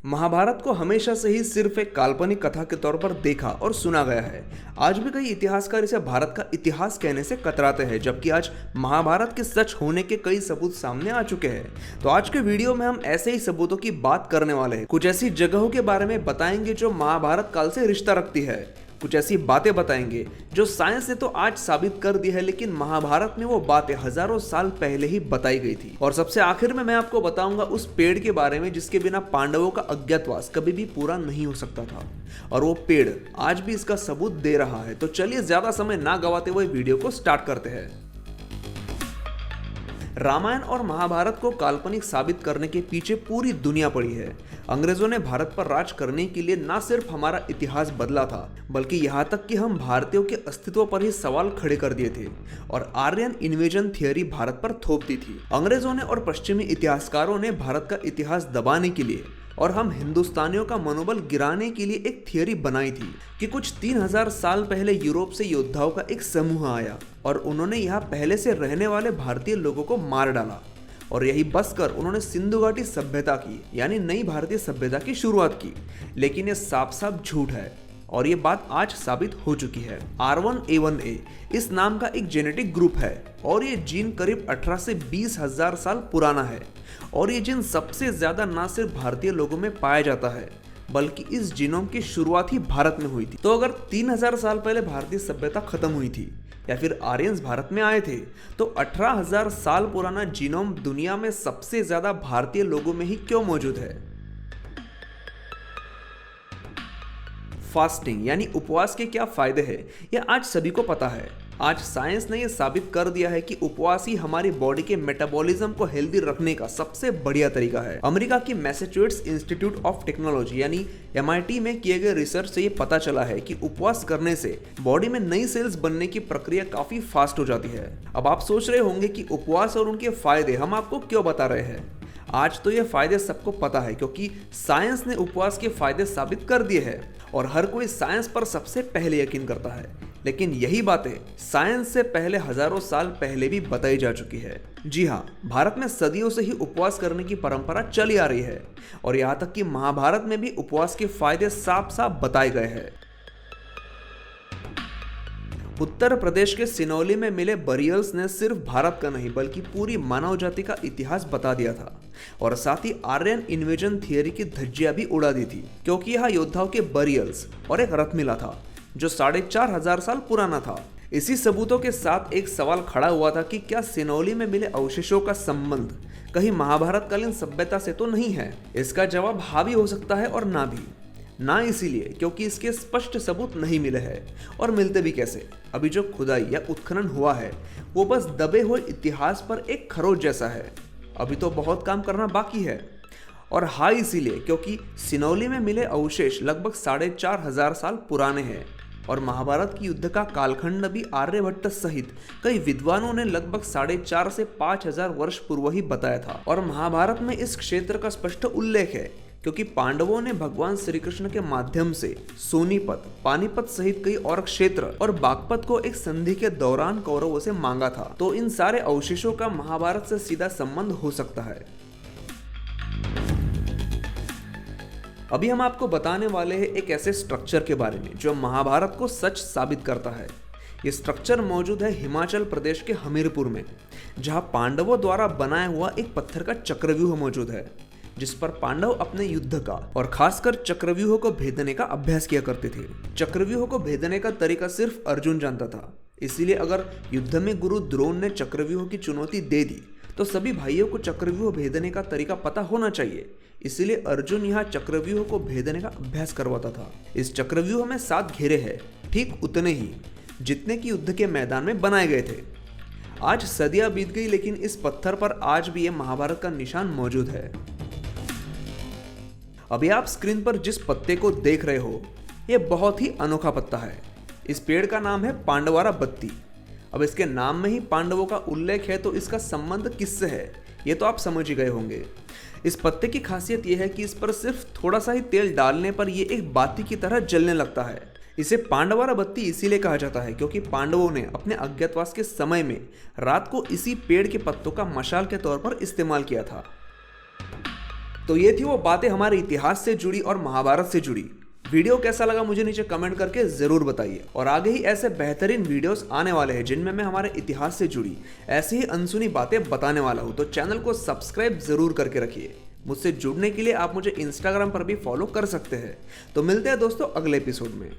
महाभारत को हमेशा से ही सिर्फ एक काल्पनिक कथा के तौर पर देखा और सुना गया है। आज भी कई इतिहासकार इसे भारत का इतिहास कहने से कतराते हैं, जबकि आज महाभारत के सच होने के कई सबूत सामने आ चुके हैं। तो आज के वीडियो में हम ऐसे ही सबूतों की बात करने वाले हैं। कुछ ऐसी जगहों के बारे में बताएंगे जो महाभारत काल से रिश्ता रखती है। कुछ ऐसी बातें बताएंगे जो साइंस ने तो आज साबित कर दी है, लेकिन महाभारत में वो बातें हजारों साल पहले ही बताई गई थी। और सबसे आखिर में मैं आपको बताऊंगा उस पेड़ के बारे में जिसके बिना पांडवों का अज्ञातवास कभी भी पूरा नहीं हो सकता था, और वो पेड़ आज भी इसका सबूत दे रहा है। तो चलिए ज्यादा समय ना गवाते हुए वीडियो को स्टार्ट करते हैं। रामायण और महाभारत को काल्पनिक साबित करने के पीछे पूरी दुनिया पड़ी है। अंग्रेजों ने भारत पर राज करने के लिए न सिर्फ हमारा इतिहास बदला था, बल्कि यहाँ तक कि हम भारतीयों के अस्तित्व पर ही सवाल खड़े कर दिए थे और आर्यन इन्वेजन थियरी भारत पर थोप दी थी। अंग्रेजों ने और पश्चिमी इतिहासकारों ने भारत का इतिहास दबाने के लिए और हम हिंदुस्तानियों का मनोबल गिराने के लिए एक थियरी बनाई थी कि कुछ 3000 साल पहले यूरोप से योद्धाओं का एक समूह आया और उन्होंने यहाँ पहले से रहने वाले भारतीय लोगों को मार डाला, और यही बस कर उन्होंने सिंधु घाटी सभ्यता की यानी नई भारतीय सभ्यता की शुरुआत की। लेकिन ये साफ साफ झूठ है और ये बात आज साबित हो चुकी है। R1A1A इस नाम का एक जेनेटिक ग्रुप है और ये जीन करीब 18 से 20 हजार साल पुराना है, और ये जीन सबसे ज्यादा ना सिर्फ भारतीय लोगों में पाया जाता है, बल्कि इस जीनोम की शुरुआत ही भारत में हुई थी। तो अगर 3000 साल पहले भारतीय सभ्यता खत्म हुई थी या फिर आर्यंस भारत में आए थे, तो 18,000 साल पुराना जीनोम दुनिया में सबसे ज्यादा भारतीय लोगों में ही क्यों मौजूद है? फास्टिंग यानी उपवास के क्या फायदे हैं, यह आज सभी को पता है। आज साइंस ने यह साबित कर दिया है कि उपवास ही हमारी बॉडी के मेटाबॉलिज्म को हेल्दी रखने का सबसे बढ़िया तरीका है। अमेरिका की मैसेच्यूसेट्स इंस्टीट्यूट ऑफ टेक्नोलॉजी यानी MIT में किए गए रिसर्च से ये पता चला है कि उपवास करने से बॉडी में नई सेल्स बनने की प्रक्रिया काफी फास्ट हो जाती है। अब आप सोच रहे होंगे कि उपवास और उनके फायदे हम आपको क्यों बता रहे हैं। आज तो ये फायदे सबको पता है, क्योंकि साइंस ने उपवास के फायदे साबित कर दिए हैं और हर कोई साइंस पर सबसे पहले यकीन करता है। लेकिन यही बातें साइंस से पहले हजारों साल पहले भी बताई जा चुकी है। जी हाँ, भारत में सदियों से ही उपवास करने की परंपरा चली आ रही है और यहाँ तक कि महाभारत में भी उपवास के फायदे साफ साफ बताए गए हैं। उत्तर प्रदेश के सिनौली में मिले बरियल्स ने सिर्फ भारत का नहीं बल्कि पूरी मानव जाति का इतिहास बता दिया था, और साथ ही आर्यन इन्वेजन थियरी की धज्जियां भी उड़ा दी थी, क्योंकि यहाँ योद्धाओं के बरियल्स और एक रथ मिला था जो 4500 साल पुराना था। इसी सबूतों के साथ एक सवाल खड़ा हुआ था कि क्या सिनौली में मिले अवशेषों का संबंध कहीं महाभारत कालीन सभ्यता से तो नहीं है? इसका जवाब हाँ भी हो सकता है और ना भी। ना इसीलिए क्योंकि इसके स्पष्ट सबूत नहीं मिले हैं, और मिलते भी कैसे। अभी जो खुदाई या उत्खनन हुआ है वो बस दबे हुए इतिहास पर एक खरोच जैसा है। अभी तो बहुत काम करना बाकी है। और हाँ इसीलिए क्योंकि सिनौली में मिले अवशेष लगभग 4500 साल पुराने हैं, और महाभारत की युद्ध का कालखंड भी आर्यभट्ट सहित कई विद्वानों ने लगभग 4.5 से 5000 वर्ष पूर्व ही बताया था। और महाभारत में इस क्षेत्र का स्पष्ट उल्लेख है क्योंकि पांडवों ने भगवान श्री कृष्ण के माध्यम से सोनीपत, पानीपत सहित कई और क्षेत्र और बागपत को एक संधि के दौरान कौरवों से मांगा था। तो इन सारे अवशेषों का महाभारत से सीधा संबंध हो सकता है। अभी हम आपको बताने वाले हैं एक ऐसे स्ट्रक्चर के बारे में जो महाभारत को सच साबित करता है। ये स्ट्रक्चर मौजूद है हिमाचल प्रदेश के हमीरपुर में, जहां पांडवों द्वारा बनाया हुआ एक पत्थर का चक्रव्यूह मौजूद है, जिस पर पांडव अपने युद्ध का और खासकर चक्रव्यूह को भेदने का अभ्यास किया करते थे। चक्रव्यूह को भेदने का तरीका सिर्फ अर्जुन जानता था, इसीलिए अगर युद्ध में गुरु द्रोण ने चक्रव्यूह की चुनौती दे दी तो सभी भाइयों को चक्रव्यूह भेदने का तरीका पता होना चाहिए। इसीलिए अर्जुन यहाँ चक्रव्यूह को भेदने का अभ्यास करवाता था। इस चक्रव्यूह में 7 घेरे हैं, ठीक उतने ही जितने की युद्ध के मैदान में बनाए गए थे। आज सदियां बीत गई, लेकिन इस पत्थर पर आज भी यह महाभारत का निशान मौजूद है। अभी आप स्क्रीन पर जिस पत्ते को देख रहे हो यह बहुत ही अनोखा पत्ता है। इस पेड़ का नाम है पांडवारा बत्ती। अब इसके नाम में ही पांडवों का उल्लेख है, तो इसका संबंध किससे है ये तो आप समझ ही गए होंगे। इस पत्ते की खासियत यह है कि इस पर सिर्फ थोड़ा सा ही तेल डालने पर यह एक बाती की तरह जलने लगता है। इसे पांडवारा बत्ती इसीलिए कहा जाता है क्योंकि पांडवों ने अपने अज्ञातवास के समय में रात को इसी पेड़ के पत्तों का मशाल के तौर पर इस्तेमाल किया था। तो ये थी वो बातें हमारे इतिहास से जुड़ी और महाभारत से जुड़ी। वीडियो कैसा लगा मुझे नीचे कमेंट करके ज़रूर बताइए। और आगे ही ऐसे बेहतरीन वीडियोस आने वाले हैं जिनमें मैं हमारे इतिहास से जुड़ी ऐसी ही अनसुनी बातें बताने वाला हूँ। तो चैनल को सब्सक्राइब ज़रूर करके रखिए। मुझसे जुड़ने के लिए आप मुझे इंस्टाग्राम पर भी फॉलो कर सकते हैं। तो मिलते हैं दोस्तों अगले एपिसोड में।